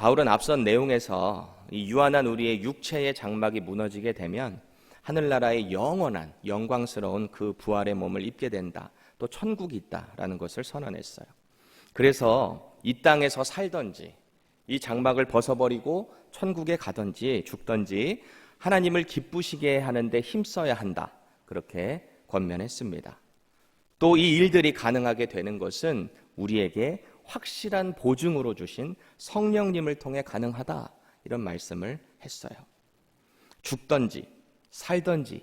바울은 앞선 내용에서 이 유한한 우리의 육체의 장막이 무너지게 되면 하늘나라의 영원한 영광스러운 그 부활의 몸을 입게 된다. 또 천국이 있다라는 것을 선언했어요. 그래서 이 땅에서 살던지 이 장막을 벗어버리고 천국에 가든지 죽든지 하나님을 기쁘시게 하는데 힘써야 한다. 그렇게 권면했습니다. 또 이 일들이 가능하게 되는 것은 우리에게 확실한 보증으로 주신 성령님을 통해 가능하다. 이런 말씀을 했어요. 죽든지 살든지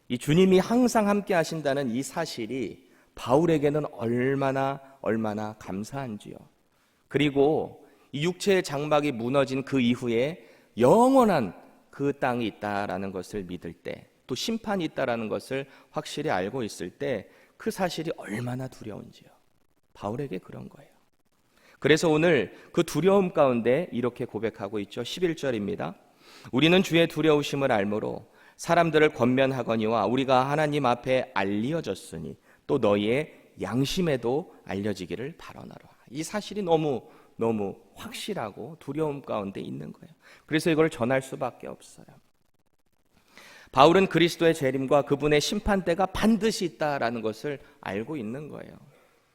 이 주님이 항상 함께 하신다는 이 사실이 바울에게는 얼마나 감사한지요. 그리고 이 육체의 장막이 무너진 그 이후에 영원한 그 땅이 있다라는 것을 믿을 때, 또 심판이 있다라는 것을 확실히 알고 있을 때 그 사실이 얼마나 두려운지요. 바울에게 그런 거예요. 그래서 오늘 그 두려움 가운데 이렇게 고백하고 있죠. 11절입니다. 우리는 주의 두려우심을 알므로 사람들을 권면하거니와 우리가 하나님 앞에 알려졌으니 또 너희의 양심에도 알려지기를 바라노라. 이 사실이 너무 확실하고 두려움 가운데 있는 거예요. 그래서 이걸 전할 수밖에 없어요. 바울은 그리스도의 재림과 그분의 심판대가 반드시 있다라는 것을 알고 있는 거예요.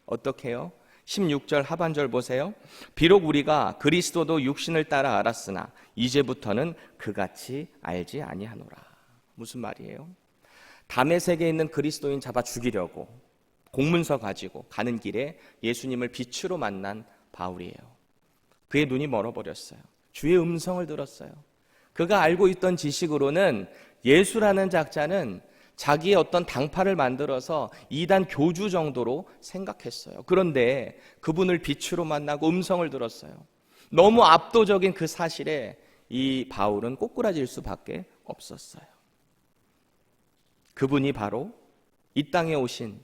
어떻게 해요? 16절 하반절 보세요. 비록 우리가 그리스도도 육신을 따라 알았으나 이제부터는 그같이 알지 아니하노라. 무슨 말이에요? 다메섹에 있는 그리스도인 잡아 죽이려고 공문서 가지고 가는 길에 예수님을 빛으로 만난 바울이에요. 그의 눈이 멀어버렸어요. 주의 음성을 들었어요. 그가 알고 있던 지식으로는 예수라는 작자는 자기의 어떤 당파를 만들어서 이단 교주 정도로 생각했어요. 그런데 그분을 빛으로 만나고 음성을 들었어요. 너무 압도적인 그 사실에 이 바울은 꼬꾸라질 수밖에 없었어요. 그분이 바로 이 땅에 오신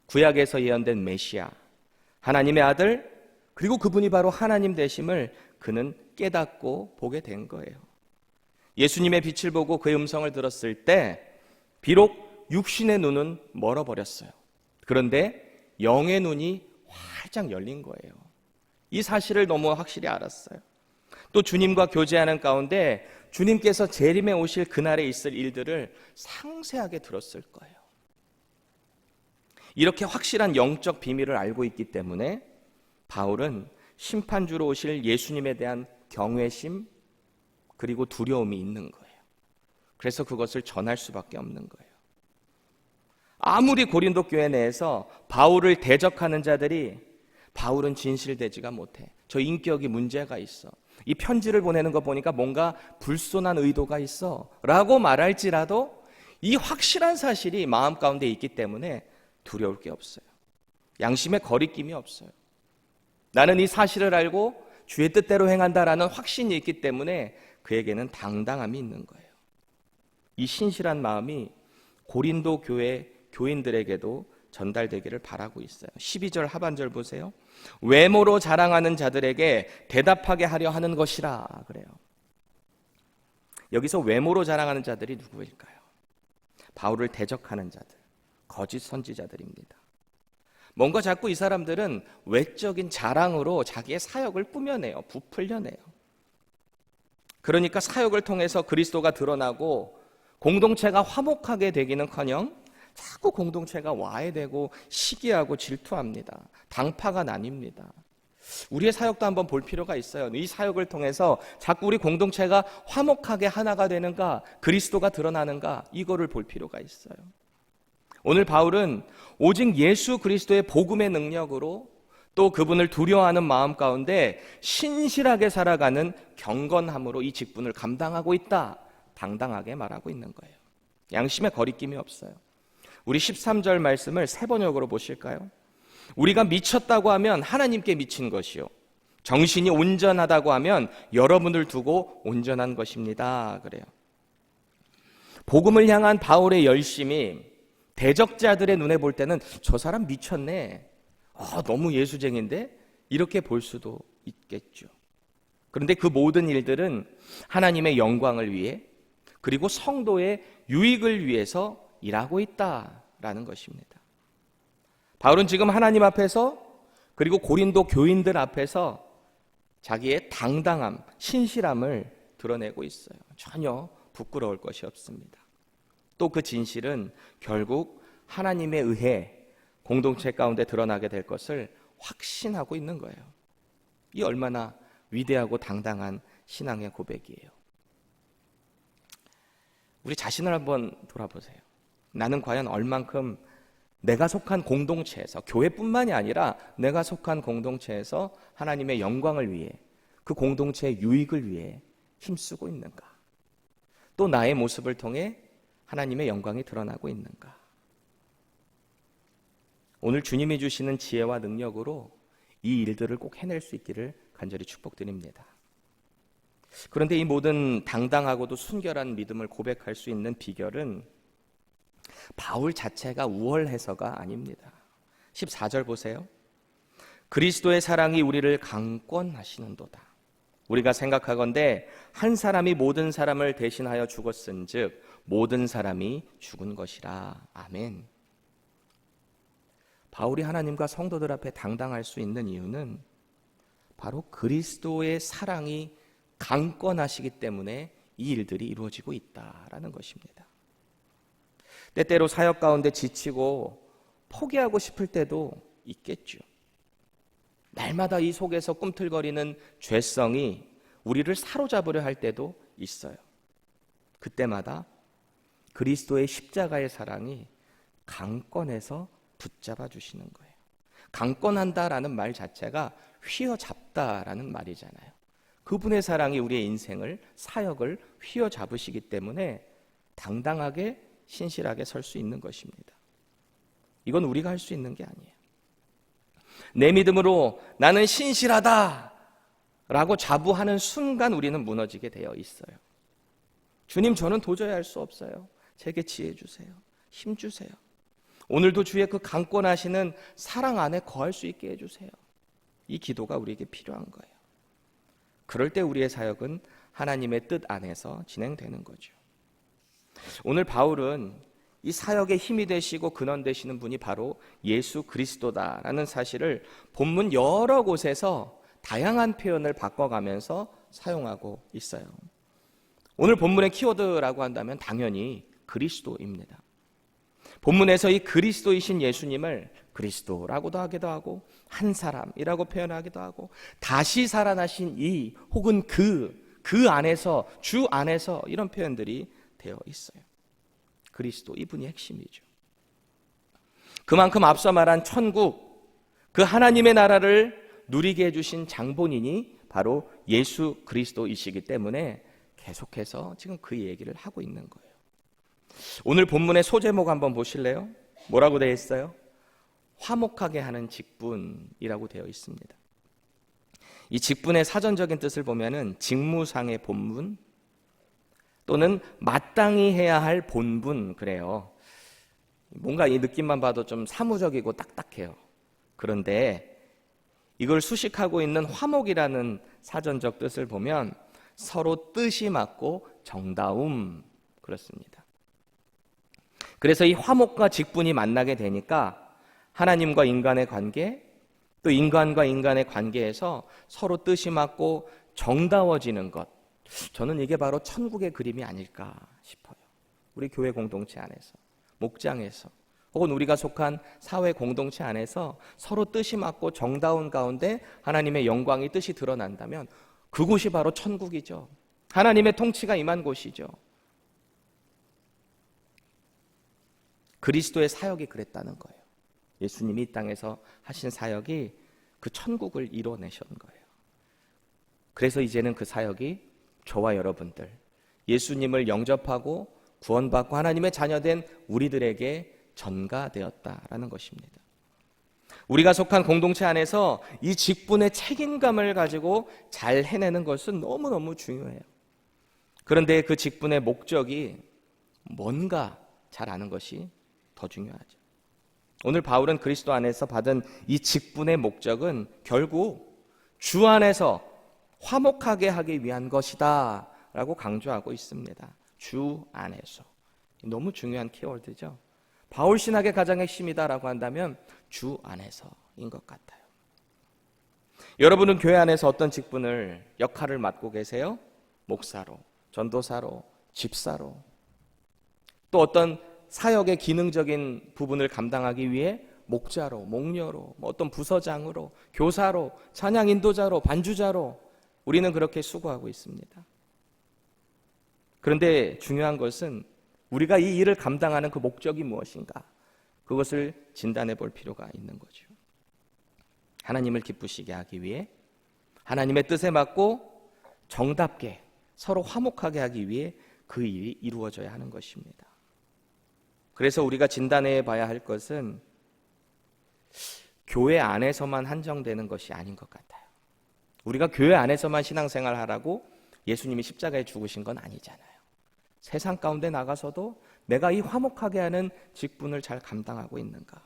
구약에서 예언된 메시아, 하나님의 아들, 그리고 그분이 바로 하나님 되심을 그는 깨닫고 보게 된 거예요. 예수님의 빛을 보고 그의 음성을 들었을 때 비록 육신의 눈은 멀어버렸어요. 그런데 영의 눈이 활짝 열린 거예요. 이 사실을 너무 확실히 알았어요. 또 주님과 교제하는 가운데 주님께서 재림에 오실 그날에 있을 일들을 상세하게 들었을 거예요. 이렇게 확실한 영적 비밀을 알고 있기 때문에 바울은 심판주로 오실 예수님에 대한 경외심 그리고 두려움이 있는 거예요. 그래서 그것을 전할 수밖에 없는 거예요. 아무리 고린도 교회 내에서 바울을 대적하는 자들이 바울은 진실되지가 못해. 저 인격이 문제가 있어. 이 편지를 보내는 거 보니까 뭔가 불손한 의도가 있어 라고 말할지라도 이 확실한 사실이 마음 가운데 있기 때문에 두려울 게 없어요. 양심에 거리낌이 없어요. 나는 이 사실을 알고 주의 뜻대로 행한다라는 확신이 있기 때문에 그에게는 당당함이 있는 거예요. 이 신실한 마음이 고린도 교회 교인들에게도 전달되기를 바라고 있어요. 12절 하반절 보세요. 외모로 자랑하는 자들에게 대답하게 하려 하는 것이라 그래요. 여기서 외모로 자랑하는 자들이 누구일까요? 바울을 대적하는 자들, 거짓 선지자들입니다. 뭔가 자꾸 이 사람들은 외적인 자랑으로 자기의 사역을 꾸며내요. 부풀려내요. 그러니까 사역을 통해서 그리스도가 드러나고 공동체가 화목하게 되기는커녕 자꾸 공동체가 와해되고 시기하고 질투합니다. 당파가 나뉩니다. 우리의 사역도 한번 볼 필요가 있어요. 이 사역을 통해서 자꾸 우리 공동체가 화목하게 하나가 되는가, 그리스도가 드러나는가, 이거를 볼 필요가 있어요. 오늘 바울은 오직 예수 그리스도의 복음의 능력으로 또 그분을 두려워하는 마음 가운데 신실하게 살아가는 경건함으로 이 직분을 감당하고 있다, 당당하게 말하고 있는 거예요. 양심에 거리낌이 없어요. 우리 13절 말씀을 세 번역으로 보실까요? 우리가 미쳤다고 하면 하나님께 미친 것이요, 정신이 온전하다고 하면 여러분을 두고 온전한 것입니다. 그래요. 복음을 향한 바울의 열심이 대적자들의 눈에 볼 때는 저 사람 미쳤네, 너무 예수쟁인데, 이렇게 볼 수도 있겠죠. 그런데 그 모든 일들은 하나님의 영광을 위해 그리고 성도의 유익을 위해서 일하고 있다라는 것입니다. 바울은 지금 하나님 앞에서 그리고 고린도 교인들 앞에서 자기의 당당함, 신실함을 드러내고 있어요. 전혀 부끄러울 것이 없습니다. 또 그 진실은 결국 하나님에 의해 공동체 가운데 드러나게 될 것을 확신하고 있는 거예요. 이 얼마나 위대하고 당당한 신앙의 고백이에요. 우리 자신을 한번 돌아보세요. 나는 과연 얼만큼 내가 속한 공동체에서, 교회뿐만이 아니라 내가 속한 공동체에서 하나님의 영광을 위해, 그 공동체의 유익을 위해 힘쓰고 있는가? 또 나의 모습을 통해 하나님의 영광이 드러나고 있는가? 오늘 주님이 주시는 지혜와 능력으로 이 일들을 꼭 해낼 수 있기를 간절히 축복드립니다. 그런데 이 모든 당당하고도 순결한 믿음을 고백할 수 있는 비결은 바울 자체가 우월해서가 아닙니다. 14절 보세요. 그리스도의 사랑이 우리를 강권하시는도다. 우리가 생각하건대 한 사람이 모든 사람을 대신하여 죽었은즉 모든 사람이 죽은 것이라. 아멘. 바울이 하나님과 성도들 앞에 당당할 수 있는 이유는 바로 그리스도의 사랑이 강권하시기 때문에 이 일들이 이루어지고 있다라는 것입니다. 때때로 사역 가운데 지치고 포기하고 싶을 때도 있겠죠. 날마다 이 속에서 꿈틀거리는 죄성이 우리를 사로잡으려 할 때도 있어요. 그때마다 그리스도의 십자가의 사랑이 강권해서 붙잡아 주시는 거예요. 강권한다라는 말 자체가 휘어잡다라는 말이잖아요. 그분의 사랑이 우리의 인생을, 사역을 휘어잡으시기 때문에 당당하게 신실하게 설 수 있는 것입니다. 이건 우리가 할 수 있는 게 아니에요. 내 믿음으로 나는 신실하다 라고 자부하는 순간 우리는 무너지게 되어 있어요. 주님, 저는 도저히 할 수 없어요. 제게 지혜 주세요. 힘 주세요. 오늘도 주의 그 강권하시는 사랑 안에 거할 수 있게 해주세요. 이 기도가 우리에게 필요한 거예요. 그럴 때 우리의 사역은 하나님의 뜻 안에서 진행되는 거죠. 오늘 바울은 이 사역의 힘이 되시고 근원 되시는 분이 바로 예수 그리스도다라는 사실을 본문 여러 곳에서 다양한 표현을 바꿔가면서 사용하고 있어요. 오늘 본문의 키워드라고 한다면 당연히 그리스도입니다. 본문에서 이 그리스도이신 예수님을 그리스도라고도 하기도 하고 한 사람이라고 표현하기도 하고 다시 살아나신 이 혹은 그 안에서, 주 안에서 이런 표현들이 되어 있어요. 그리스도, 이분이 핵심이죠. 그만큼 앞서 말한 천국, 그 하나님의 나라를 누리게 해주신 장본인이 바로 예수 그리스도이시기 때문에 계속해서 지금 그 얘기를 하고 있는 거예요. 오늘 본문의 소제목 한번 보실래요? 뭐라고 되어 있어요? 화목하게 하는 직분이라고 되어 있습니다. 이 직분의 사전적인 뜻을 보면은 직무상의 본분 또는 마땅히 해야 할 본분, 그래요. 뭔가 이 느낌만 봐도 좀 사무적이고 딱딱해요. 그런데 이걸 수식하고 있는 화목이라는 사전적 뜻을 보면 서로 뜻이 맞고 정다움, 그렇습니다. 그래서 이 화목과 직분이 만나게 되니까 하나님과 인간의 관계, 또 인간과 인간의 관계에서 서로 뜻이 맞고 정다워지는 것, 저는 이게 바로 천국의 그림이 아닐까 싶어요. 우리 교회 공동체 안에서, 목장에서, 혹은 우리가 속한 사회 공동체 안에서 서로 뜻이 맞고 정다운 가운데 하나님의 영광이 뜻이 드러난다면 그곳이 바로 천국이죠. 하나님의 통치가 임한 곳이죠. 그리스도의 사역이 그랬다는 거예요. 예수님이 이 땅에서 하신 사역이 그 천국을 이뤄내신 거예요. 그래서 이제는 그 사역이 저와 여러분들, 예수님을 영접하고 구원받고 하나님의 자녀된 우리들에게 전가되었다라는 것입니다. 우리가 속한 공동체 안에서 이 직분의 책임감을 가지고 잘 해내는 것은 너무너무 중요해요. 그런데 그 직분의 목적이 뭔가 잘 아는 것이 더 중요하죠. 오늘 바울은 그리스도 안에서 받은 이 직분의 목적은 결국 주 안에서 화목하게 하기 위한 것이다 라고 강조하고 있습니다. 주 안에서. 너무 중요한 키워드죠. 바울 신학의 가장 핵심이다라고 한다면 주 안에서인 것 같아요. 여러분은 교회 안에서 어떤 직분을, 역할을 맡고 계세요? 목사로, 전도사로, 집사로, 또 어떤 사역의 기능적인 부분을 감당하기 위해 목자로, 목녀로, 어떤 부서장으로, 교사로, 찬양 인도자로, 반주자로 우리는 그렇게 수고하고 있습니다. 그런데 중요한 것은 우리가 이 일을 감당하는 그 목적이 무엇인가, 그것을 진단해 볼 필요가 있는 거죠. 하나님을 기쁘시게 하기 위해, 하나님의 뜻에 맞고 정답게 서로 화목하게 하기 위해 그 일이 이루어져야 하는 것입니다. 그래서 우리가 진단해 봐야 할 것은 교회 안에서만 한정되는 것이 아닌 것 같아요. 우리가 교회 안에서만 신앙생활 하라고 예수님이 십자가에 죽으신 건 아니잖아요. 세상 가운데 나가서도 내가 이 화목하게 하는 직분을 잘 감당하고 있는가?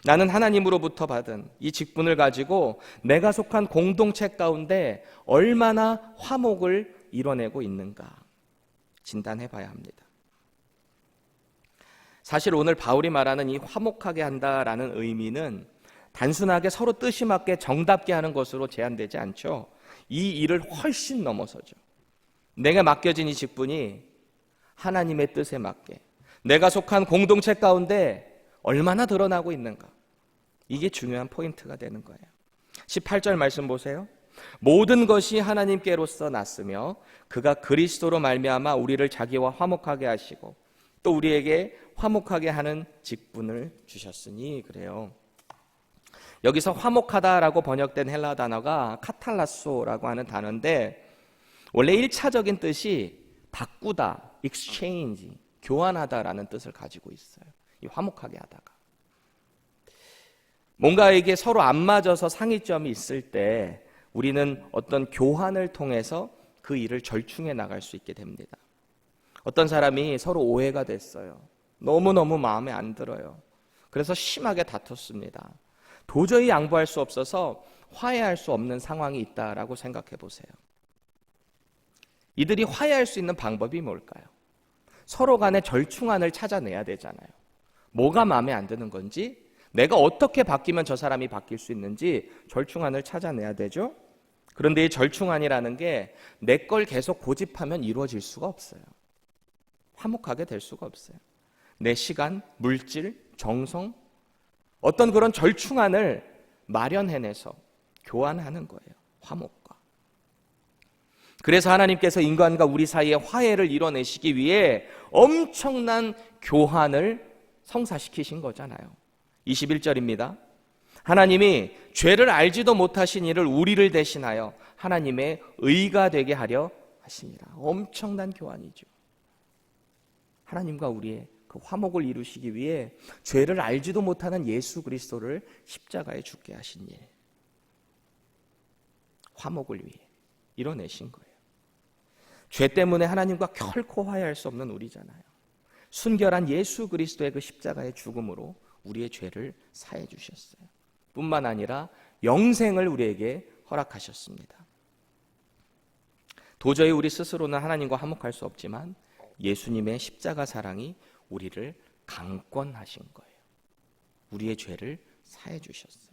나는 하나님으로부터 받은 이 직분을 가지고 내가 속한 공동체 가운데 얼마나 화목을 이뤄내고 있는가 진단해 봐야 합니다. 사실 오늘 바울이 말하는 이 화목하게 한다라는 의미는 단순하게 서로 뜻이 맞게 정답게 하는 것으로 제한되지 않죠. 이 일을 훨씬 넘어서죠. 내가 맡겨진 이 직분이 하나님의 뜻에 맞게 내가 속한 공동체 가운데 얼마나 드러나고 있는가, 이게 중요한 포인트가 되는 거예요. 18절 말씀 보세요. 모든 것이 하나님께로서 났으며 그가 그리스도로 말미암아 우리를 자기와 화목하게 하시고 또 우리에게 화목하게 하는 직분을 주셨으니. 그래요. 여기서 화목하다라고 번역된 헬라 단어가 카탈라소라고 하는 단어인데 원래 1차적인 뜻이 바꾸다, exchange, 교환하다라는 뜻을 가지고 있어요. 이 화목하게 하다가 뭔가에게 서로 안 맞아서 상이점이 있을 때 우리는 어떤 교환을 통해서 그 일을 절충해 나갈 수 있게 됩니다. 어떤 사람이 서로 오해가 됐어요. 너무너무 마음에 안 들어요. 그래서 심하게 다퉜습니다. 도저히 양보할 수 없어서 화해할 수 없는 상황이 있다라고 생각해 보세요. 이들이 화해할 수 있는 방법이 뭘까요? 서로 간에 절충안을 찾아내야 되잖아요. 뭐가 마음에 안 드는 건지, 내가 어떻게 바뀌면 저 사람이 바뀔 수 있는지 절충안을 찾아내야 되죠. 그런데 이 절충안이라는 게 내 걸 계속 고집하면 이루어질 수가 없어요. 화목하게 될 수가 없어요. 내 시간, 물질, 정성, 어떤 그런 절충안을 마련해내서 교환하는 거예요. 화목과. 그래서 하나님께서 인간과 우리 사이에 화해를 이뤄내시기 위해 엄청난 교환을 성사시키신 거잖아요. 21절입니다. 하나님이 죄를 알지도 못하신 이를 우리를 대신하여 하나님의 의가 되게 하려 하시니라. 엄청난 교환이죠. 하나님과 우리의 그 화목을 이루시기 위해 죄를 알지도 못하는 예수 그리스도를 십자가에 죽게 하신 일, 화목을 위해 이뤄내신 거예요. 죄 때문에 하나님과 결코 화해할 수 없는 우리잖아요. 순결한 예수 그리스도의 그 십자가의 죽음으로 우리의 죄를 사해 주셨어요. 뿐만 아니라 영생을 우리에게 허락하셨습니다. 도저히 우리 스스로는 하나님과 화목할 수 없지만 예수님의 십자가 사랑이 우리를 강권하신 거예요. 우리의 죄를 사해 주셨어요.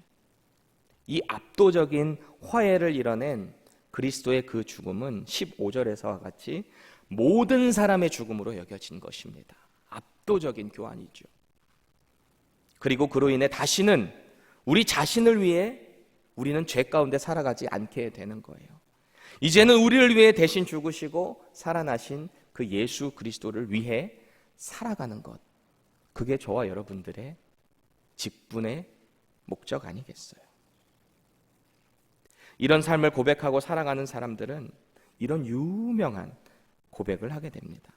이 압도적인 화해를 이뤄낸 그리스도의 그 죽음은 15절에서와 같이 모든 사람의 죽음으로 여겨진 것입니다. 압도적인 교환이죠. 그리고 그로 인해 다시는 우리 자신을 위해 우리는 죄 가운데 살아가지 않게 되는 거예요. 이제는 우리를 위해 대신 죽으시고 살아나신 그 예수 그리스도를 위해 살아가는 것, 그게 저와 여러분들의 직분의 목적 아니겠어요? 이런 삶을 고백하고 살아가는 사람들은 이런 유명한 고백을 하게 됩니다.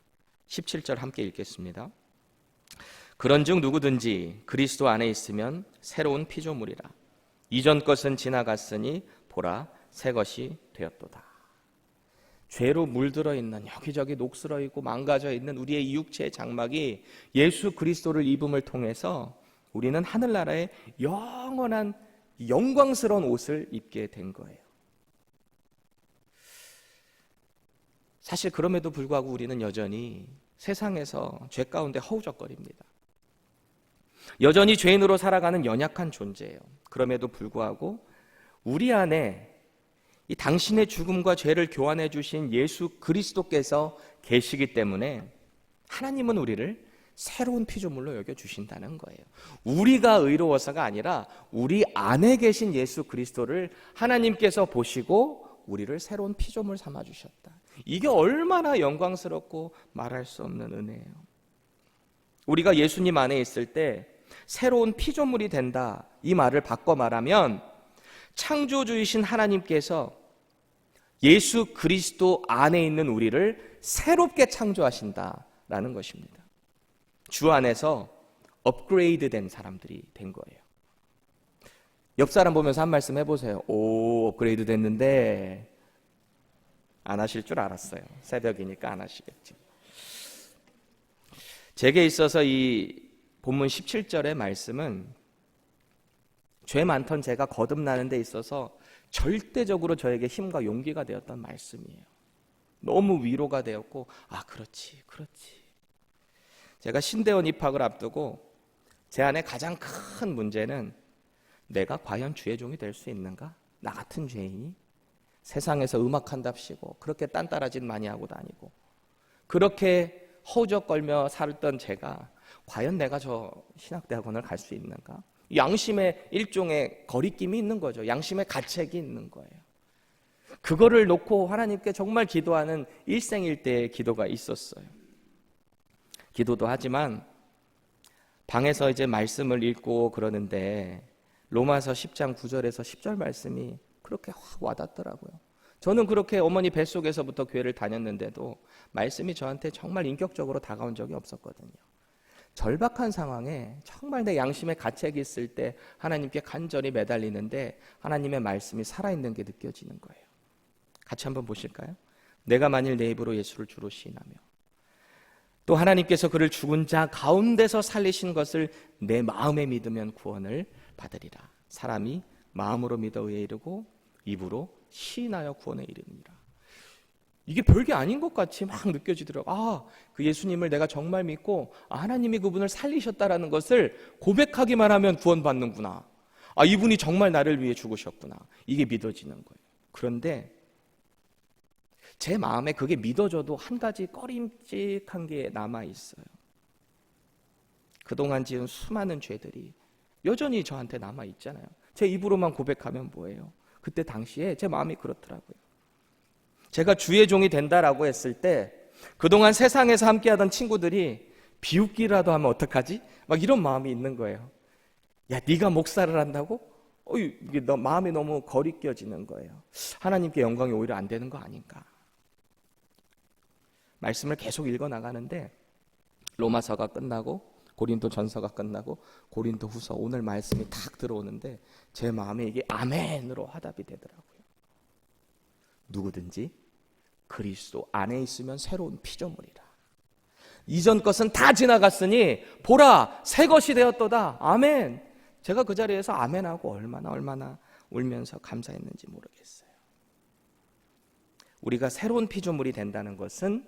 17절 함께 읽겠습니다. 그런즉 누구든지 그리스도 안에 있으면 새로운 피조물이라. 이전 것은 지나갔으니 보라 새 것이 되었도다. 죄로 물들어 있는, 여기저기 녹슬어 있고 망가져 있는 우리의 이 육체의 장막이 예수 그리스도를 입음을 통해서 우리는 하늘나라의 영원한 영광스러운 옷을 입게 된 거예요. 사실 그럼에도 불구하고 우리는 여전히 세상에서 죄 가운데 허우적거립니다. 여전히 죄인으로 살아가는 연약한 존재예요. 그럼에도 불구하고 우리 안에 이 당신의 죽음과 죄를 교환해 주신 예수 그리스도께서 계시기 때문에 하나님은 우리를 새로운 피조물로 여겨주신다는 거예요. 우리가 의로워서가 아니라 우리 안에 계신 예수 그리스도를 하나님께서 보시고 우리를 새로운 피조물 삼아주셨다. 이게 얼마나 영광스럽고 말할 수 없는 은혜예요. 우리가 예수님 안에 있을 때 새로운 피조물이 된다, 이 말을 바꿔 말하면 창조주이신 하나님께서 예수 그리스도 안에 있는 우리를 새롭게 창조하신다라는 것입니다. 주 안에서 업그레이드 된 사람들이 된 거예요. 옆 사람 보면서 한 말씀 해보세요. 오, 업그레이드 됐는데. 안 하실 줄 알았어요. 새벽이니까 안 하시겠지. 제게 있어서 이 본문 17절의 말씀은 죄 많던 제가 거듭나는 데 있어서 절대적으로 저에게 힘과 용기가 되었던 말씀이에요. 너무 위로가 되었고, 아, 그렇지. 제가 신대원 입학을 앞두고 제 안에 가장 큰 문제는 내가 과연 주의 종이 될 수 있는가? 나 같은 죄인이 세상에서 음악한답시고 그렇게 딴따라짓 많이 하고 다니고 그렇게 허우적거리며 살던 제가 과연 내가 저 신학대학원을 갈 수 있는가? 양심의 일종의 거리낌이 있는 거죠. 양심의 가책이 있는 거예요. 그거를 놓고 하나님께 정말 기도하는 일생일대의 기도가 있었어요. 기도도 하지만 방에서 이제 말씀을 읽고 그러는데 로마서 10장 9절에서 10절 말씀이 그렇게 확 와닿더라고요. 저는 그렇게 어머니 뱃속에서부터 교회를 다녔는데도 말씀이 저한테 정말 인격적으로 다가온 적이 없었거든요. 절박한 상황에 정말 내 양심의 가책이 있을 때 하나님께 간절히 매달리는데 하나님의 말씀이 살아있는 게 느껴지는 거예요. 같이 한번 보실까요? 내가 만일 내 입으로 예수를 주로 시인하며 또 하나님께서 그를 죽은 자 가운데서 살리신 것을 내 마음에 믿으면 구원을 받으리라. 사람이 마음으로 믿어 의에 이르고 입으로 시인하여 구원에 이르니라. 이게 별게 아닌 것 같이 막 느껴지더라고요. 아, 그 예수님을 내가 정말 믿고 하나님이 그분을 살리셨다라는 것을 고백하기만 하면 구원받는구나. 아, 이분이 정말 나를 위해 죽으셨구나. 이게 믿어지는 거예요. 그런데 제 마음에 그게 믿어져도 한 가지 꺼림칙한 게 남아있어요. 그동안 지은 수많은 죄들이 여전히 저한테 남아있잖아요. 제 입으로만 고백하면 뭐예요? 그때 당시에 제 마음이 그렇더라고요. 제가 주의 종이 된다라고 했을 때 그동안 세상에서 함께하던 친구들이 비웃기라도 하면 어떡하지? 막 이런 마음이 있는 거예요. 야, 네가 목사를 한다고? 이게 마음이 너무 거리껴지는 거예요. 하나님께 영광이 오히려 안 되는 거 아닌가? 말씀을 계속 읽어나가는데 로마서가 끝나고 고린도 전서가 끝나고 고린도 후서 오늘 말씀이 탁 들어오는데 제 마음에 이게 아멘으로 화답이 되더라고요. 누구든지 그리스도 안에 있으면 새로운 피조물이라. 이전 것은 다 지나갔으니 보라 새 것이 되었도다. 아멘. 제가 그 자리에서 아멘하고 얼마나 울면서 감사했는지 모르겠어요. 우리가 새로운 피조물이 된다는 것은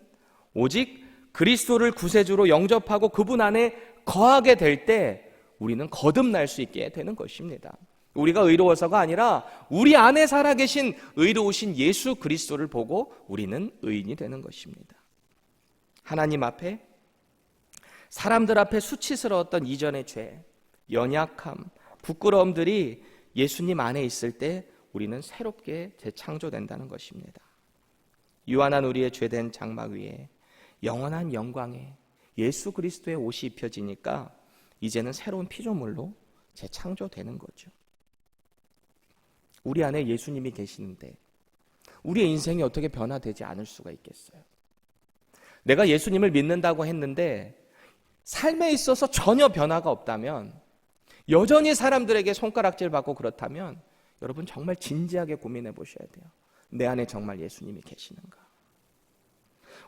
오직 그리스도를 구세주로 영접하고 그분 안에 거하게 될 때 우리는 거듭날 수 있게 되는 것입니다. 우리가 의로워서가 아니라 우리 안에 살아계신 의로우신 예수 그리스도를 보고 우리는 의인이 되는 것입니다. 하나님 앞에, 사람들 앞에 수치스러웠던 이전의 죄, 연약함, 부끄러움들이 예수님 안에 있을 때 우리는 새롭게 재창조된다는 것입니다. 유한한 우리의 죄된 장막 위에 영원한 영광에 예수 그리스도의 옷이 입혀지니까 이제는 새로운 피조물로 재창조되는 거죠. 우리 안에 예수님이 계시는데 우리의 인생이 어떻게 변화되지 않을 수가 있겠어요? 내가 예수님을 믿는다고 했는데 삶에 있어서 전혀 변화가 없다면, 여전히 사람들에게 손가락질 받고 그렇다면 여러분 정말 진지하게 고민해 보셔야 돼요. 내 안에 정말 예수님이 계시는가?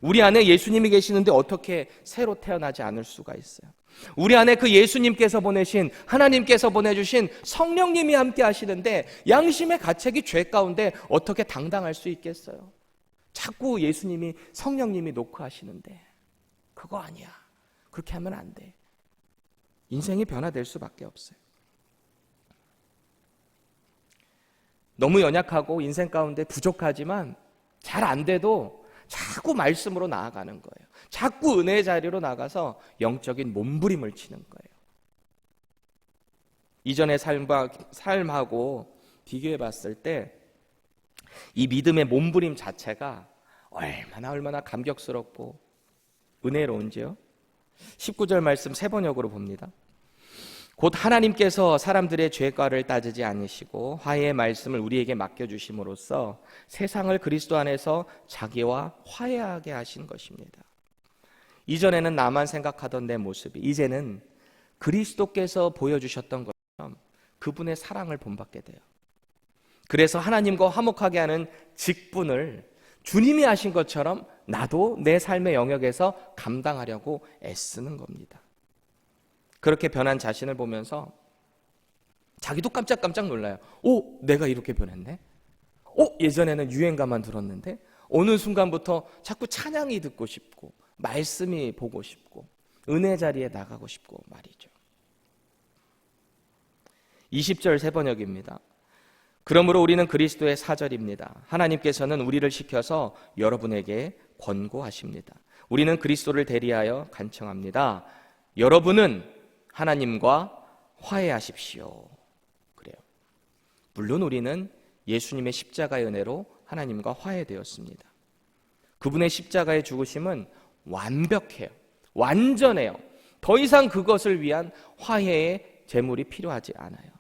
우리 안에 예수님이 계시는데 어떻게 새로 태어나지 않을 수가 있어요? 우리 안에 그 예수님께서 보내신, 하나님께서 보내주신 성령님이 함께 하시는데 양심의 가책이 죄 가운데 어떻게 당당할 수 있겠어요? 자꾸 예수님이, 성령님이 놓고 하시는데 그거 아니야. 그렇게 하면 안 돼. 인생이 변화될 수밖에 없어요. 너무 연약하고 인생 가운데 부족하지만 잘 안 돼도 자꾸 말씀으로 나아가는 거예요. 자꾸 은혜의 자리로 나가서 영적인 몸부림을 치는 거예요. 이전의 삶하고 비교해 봤을 때 이 믿음의 몸부림 자체가 얼마나 감격스럽고 은혜로운지요. 19절 말씀 세 번역으로 봅니다. 곧 하나님께서 사람들의 죄과를 따지지 않으시고 화해의 말씀을 우리에게 맡겨주심으로써 세상을 그리스도 안에서 자기와 화해하게 하신 것입니다. 이전에는 나만 생각하던 내 모습이 이제는 그리스도께서 보여주셨던 것처럼 그분의 사랑을 본받게 돼요. 그래서 하나님과 화목하게 하는 직분을 주님이 하신 것처럼 나도 내 삶의 영역에서 감당하려고 애쓰는 겁니다. 그렇게 변한 자신을 보면서 자기도 깜짝깜짝 놀라요. 오, 내가 이렇게 변했네? 예전에는 유행가만 들었는데 어느 순간부터 자꾸 찬양이 듣고 싶고 말씀이 보고 싶고 은혜 자리에 나가고 싶고 말이죠. 20절 세 번역입니다. 그러므로 우리는 그리스도의 사절입니다. 하나님께서는 우리를 시켜서 여러분에게 권고하십니다. 우리는 그리스도를 대리하여 간청합니다. 여러분은 하나님과 화해하십시오. 그래요. 물론 우리는 예수님의 십자가의 은혜로 하나님과 화해되었습니다. 그분의 십자가의 죽으심은 완벽해요. 완전해요. 더 이상 그것을 위한 화해의 제물이 필요하지 않아요.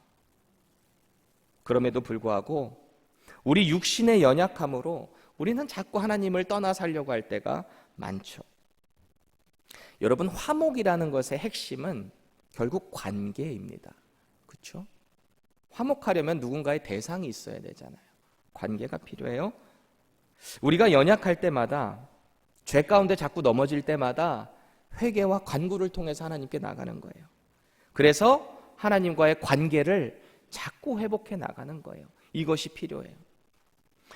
그럼에도 불구하고 우리 육신의 연약함으로 우리는 자꾸 하나님을 떠나 살려고 할 때가 많죠. 여러분, 화목이라는 것의 핵심은 결국 관계입니다. 그렇죠? 화목하려면 누군가의 대상이 있어야 되잖아요. 관계가 필요해요. 우리가 연약할 때마다 죄 가운데 자꾸 넘어질 때마다 회개와 간구를 통해서 하나님께 나가는 거예요. 그래서 하나님과의 관계를 자꾸 회복해 나가는 거예요. 이것이 필요해요.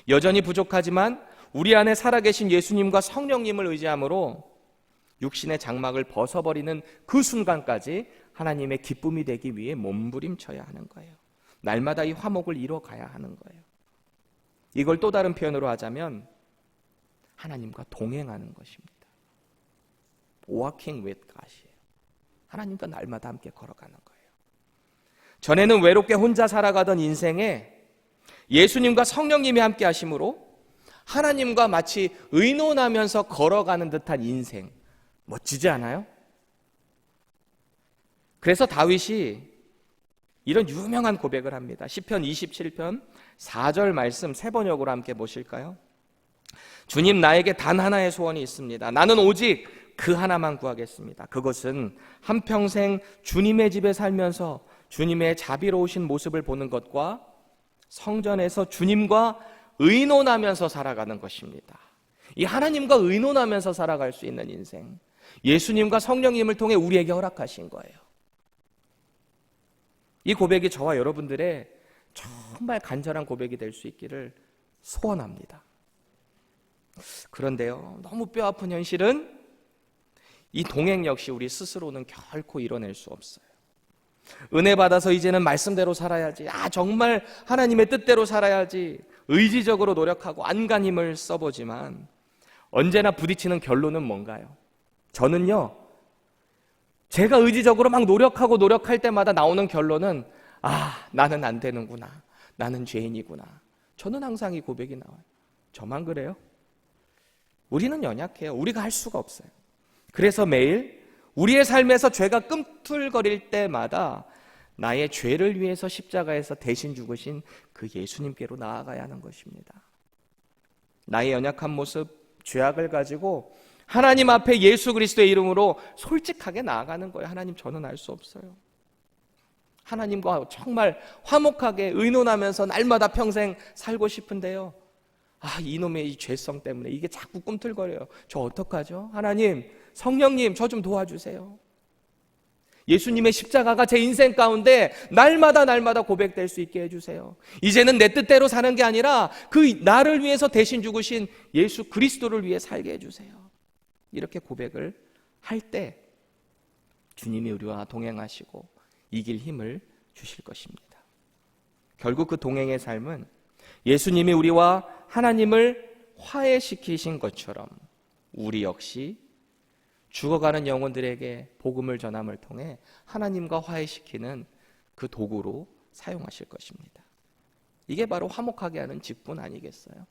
여전히 부족하지만 우리 안에 살아계신 예수님과 성령님을 의지함으로 육신의 장막을 벗어버리는 그 순간까지 하나님의 기쁨이 되기 위해 몸부림쳐야 하는 거예요. 날마다 이 화목을 이뤄가야 하는 거예요. 이걸 또 다른 표현으로 하자면 하나님과 동행하는 것입니다. Walking with God이에요. 하나님과 날마다 함께 걸어가는 거예요. 전에는 외롭게 혼자 살아가던 인생에 예수님과 성령님이 함께 하심으로 하나님과 마치 의논하면서 걸어가는 듯한 인생, 멋지지 않아요? 그래서 다윗이 이런 유명한 고백을 합니다. 시편 27편 4절 말씀 세 번역으로 함께 보실까요? 주님, 나에게 단 하나의 소원이 있습니다. 나는 오직 그 하나만 구하겠습니다. 그것은 한평생 주님의 집에 살면서 주님의 자비로우신 모습을 보는 것과 성전에서 주님과 의논하면서 살아가는 것입니다. 이 하나님과 의논하면서 살아갈 수 있는 인생, 예수님과 성령님을 통해 우리에게 허락하신 거예요. 이 고백이 저와 여러분들의 정말 간절한 고백이 될 수 있기를 소원합니다. 그런데요, 너무 뼈아픈 현실은 이 동행 역시 우리 스스로는 결코 이뤄낼 수 없어요. 은혜 받아서 이제는 말씀대로 살아야지, 정말 하나님의 뜻대로 살아야지 의지적으로 노력하고 안간힘을 써보지만 언제나 부딪히는 결론은 뭔가요? 저는요, 제가 의지적으로 막 노력할 때마다 나오는 결론은 나는 안 되는구나, 나는 죄인이구나. 저는 항상 이 고백이 나와요. 저만 그래요? 우리는 연약해요. 우리가 할 수가 없어요. 그래서 매일 우리의 삶에서 죄가 꿈틀거릴 때마다 나의 죄를 위해서 십자가에서 대신 죽으신 그 예수님께로 나아가야 하는 것입니다. 나의 연약한 모습, 죄악을 가지고 하나님 앞에 예수 그리스도의 이름으로 솔직하게 나아가는 거예요. 하나님, 저는 알 수 없어요. 하나님과 정말 화목하게 의논하면서 날마다 평생 살고 싶은데요, 이놈의 이 죄성 때문에 이게 자꾸 꿈틀거려요. 저 어떡하죠? 하나님, 성령님, 저 좀 도와주세요. 예수님의 십자가가 제 인생 가운데 날마다 고백될 수 있게 해주세요. 이제는 내 뜻대로 사는 게 아니라 그 나를 위해서 대신 죽으신 예수 그리스도를 위해 살게 해주세요. 이렇게 고백을 할 때 주님이 우리와 동행하시고 이길 힘을 주실 것입니다. 결국 그 동행의 삶은 예수님이 우리와 하나님을 화해시키신 것처럼 우리 역시 죽어가는 영혼들에게 복음을 전함을 통해 하나님과 화해시키는 그 도구로 사용하실 것입니다. 이게 바로 화목하게 하는 직분 아니겠어요?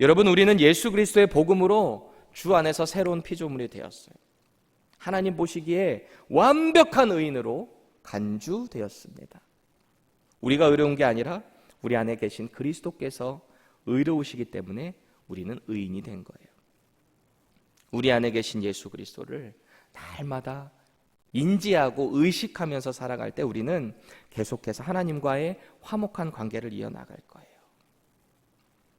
여러분, 우리는 예수 그리스도의 복음으로 주 안에서 새로운 피조물이 되었어요. 하나님 보시기에 완벽한 의인으로 간주되었습니다. 우리가 의로운 게 아니라 우리 안에 계신 그리스도께서 의로우시기 때문에 우리는 의인이 된 거예요. 우리 안에 계신 예수 그리스도를 날마다 인지하고 의식하면서 살아갈 때 우리는 계속해서 하나님과의 화목한 관계를 이어나갈 거예요.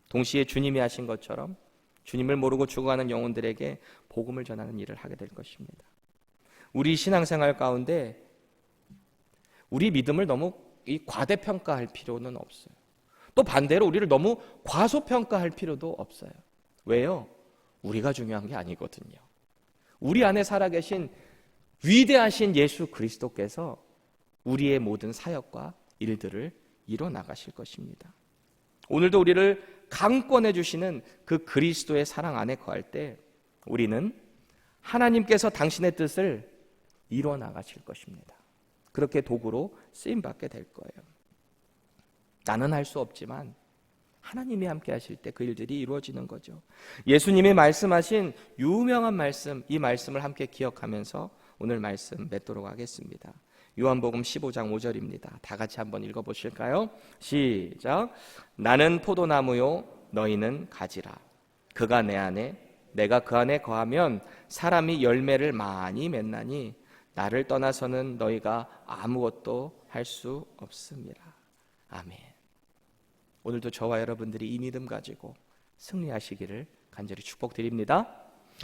동시에 주님이 하신 것처럼 주님을 모르고 죽어가는 영혼들에게 복음을 전하는 일을 하게 될 것입니다. 우리 신앙생활 가운데 우리 믿음을 너무 과대평가할 필요는 없어요. 또 반대로 우리를 너무 과소평가할 필요도 없어요. 왜요? 우리가 중요한 게 아니거든요. 우리 안에 살아계신 위대하신 예수 그리스도께서 우리의 모든 사역과 일들을 이뤄 나가실 것입니다. 오늘도 우리를 강권해 주시는 그 그리스도의 사랑 안에 거할 때 우리는 하나님께서 당신의 뜻을 이뤄 나가실 것입니다. 그렇게 도구로 쓰임 받게 될 거예요. 나는 할 수 없지만 하나님이 함께 하실 때 그 일들이 이루어지는 거죠. 예수님이 말씀하신 유명한 말씀, 이 말씀을 함께 기억하면서 오늘 말씀 맺도록 하겠습니다. 요한복음 15장 5절입니다. 다 같이 한번 읽어보실까요? 시작. 나는 포도나무요 너희는 가지라. 그가 내 안에 내가 그 안에 거하면 사람이 열매를 많이 맺나니 나를 떠나서는 너희가 아무것도 할 수 없습니다. 아멘. 오늘도 저와 여러분들이 이 믿음 가지고 승리하시기를 간절히 축복드립니다.